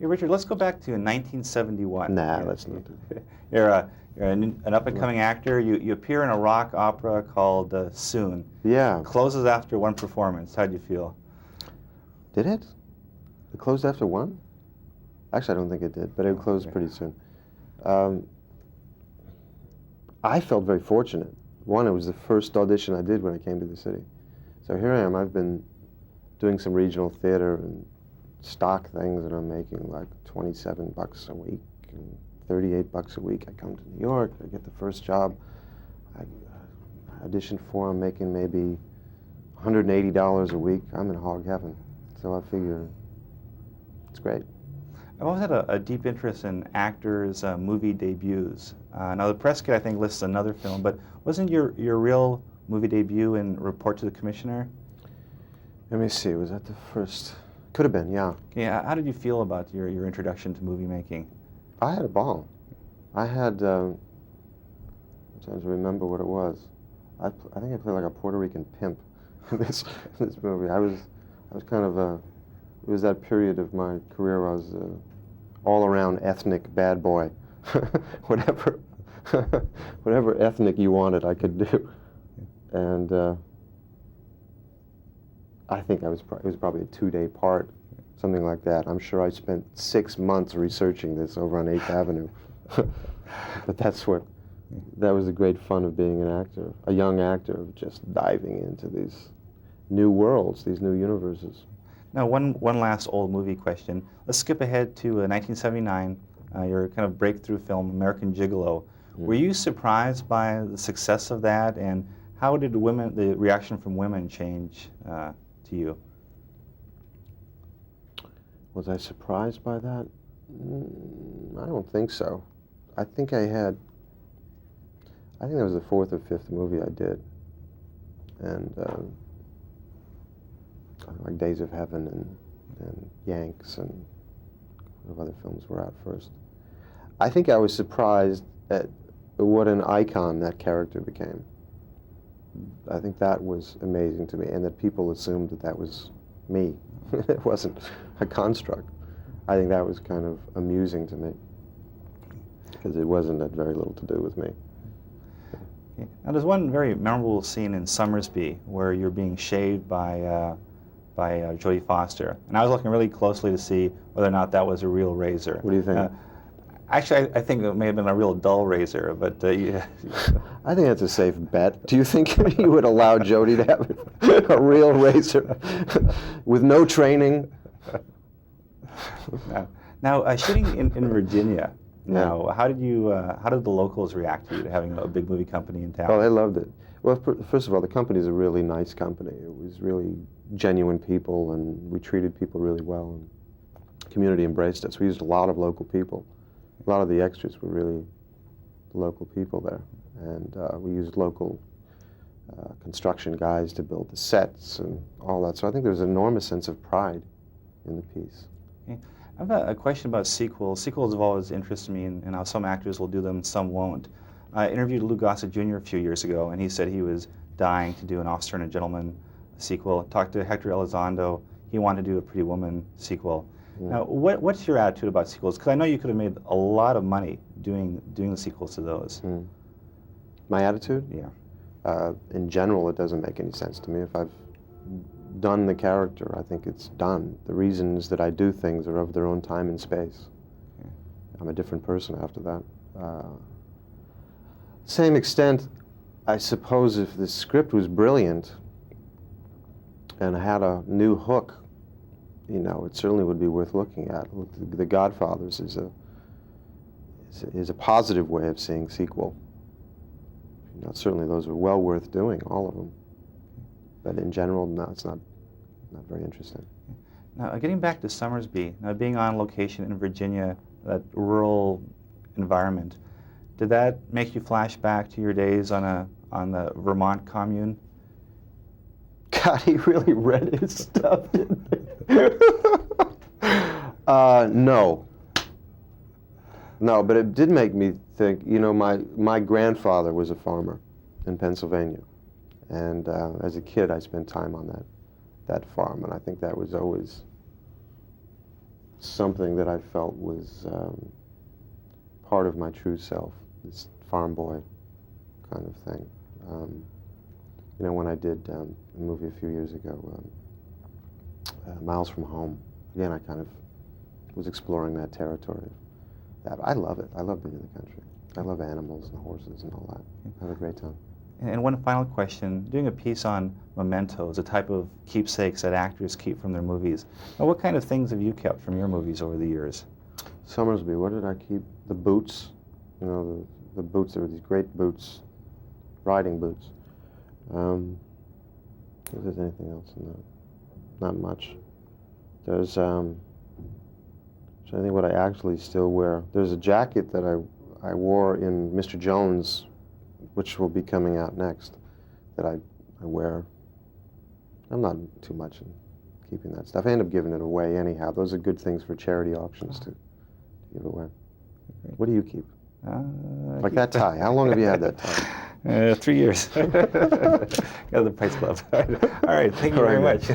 Hey, Richard, let's go back to 1971. Nah, let's not do that. You're an up-and-coming actor. You appear in a rock opera called Soon. Yeah. It closes after one performance. How'd you feel? Did it? It closed after one? Actually, I don't think it did, but it closed pretty soon. I felt very fortunate. One, it was the first audition I did when I came to the city. So here I am. I've been doing some regional theater and stock things, and I'm making like $27 a week and $38 a week. I come to New York, I get the first job. I audition for, I'm making maybe $180 a week. I'm in hog heaven. So I figure it's great. I've always had a deep interest in actors' movie debuts. Now, the press kit, I think, lists another film, but wasn't your real movie debut in Report to the Commissioner? Let me see, was that the first? Could have been, yeah. Yeah. How did you feel about your introduction to movie making? I had a ball. I had, I'm trying to remember what it was. I think I played like a Puerto Rican pimp in this movie. I was kind of it was that period of my career where I was all-around ethnic bad boy. whatever ethnic you wanted, I could do. And I think it was probably a 2-day part, something like that. I'm sure I spent 6 months researching this over on 8th Avenue. But that was the great fun of being an actor, a young actor, of just diving into these new worlds, these new universes. Now, one last old movie question. Let's skip ahead to 1979, your kind of breakthrough film, American Gigolo. Were you surprised by the success of that, and how did the reaction from women change to you? Was I surprised by that? I don't think so. I think that was the 4th or 5th movie I did. And like Days of Heaven and Yanks and a couple of other films were out first. I think I was surprised at what an icon that character became. I think that was amazing to me, and that people assumed that was me. It wasn't a construct. I think that was kind of amusing to me, because it wasn't had very little to do with me. Okay. Now, there's one very memorable scene in Summersby where you're being shaved by Jodie Foster, and I was looking really closely to see whether or not that was a real razor. What do you think? Actually, I think it may have been a real dull razor, but yeah. I think that's a safe bet. Do you think you would allow Jodie to have a real razor with no training? Now, shooting in Virginia. Now, how did the locals react to you, to having a big movie company in town? Oh, they loved it. Well, first of all, the company's a really nice company. It was really genuine people, and we treated people really well. And the community embraced us. We used a lot of local people. A lot of the extras were really local people there, and we used local construction guys to build the sets and all that. So I think there was an enormous sense of pride in the piece. Okay. I have a question about sequels. Sequels have always interested me, and how some actors will do them, some won't. I interviewed Lou Gossett Jr. a few years ago, and he said he was dying to do an Officer and a Gentleman sequel. Talked to Hector Elizondo. He wanted to do a Pretty Woman sequel. Now, what's your attitude about sequels? Because I know you could have made a lot of money doing the sequels to those. My attitude? Yeah. In general, it doesn't make any sense to me. If I've done the character, I think it's done. The reasons that I do things are of their own time and space. Okay. I'm a different person after that. Same extent, I suppose, if the script was brilliant and had a new hook, you know, it certainly would be worth looking at. The Godfathers is a positive way of seeing sequel. You know, certainly those are well worth doing, all of them. But in general, no, it's not very interesting. Now, getting back to Summersby, now being on location in Virginia, that rural environment, did that make you flash back to your days on the Vermont commune? God, he really read his stuff, didn't he? No. No, but it did make me think, you know, my grandfather was a farmer in Pennsylvania. And as a kid, I spent time on that farm, and I think that was always something that I felt was part of my true self, this farm boy kind of thing. You know, when I did a movie a few years ago, Miles from Home, again, I kind of was exploring that territory. I love it. I love being in the country. I love animals and horses and all that. I have a great time. And one final question, doing a piece on mementos, a type of keepsakes that actors keep from their movies. Now, what kind of things have you kept from your movies over the years? Summersby, what did I keep? The boots. You know, the boots, there were these great boots, riding boots. If there's anything else in that, not much. There's, I think what I actually still wear. There's a jacket that I wore in Mr. Jones, which will be coming out next, that I wear. I'm not too much in keeping that stuff. I end up giving it away anyhow. Those are good things for charity auctions to give away. What do you keep? Like that tie. How long have you had that tie? 3 years. Got the Price Club. All right, thank you very much.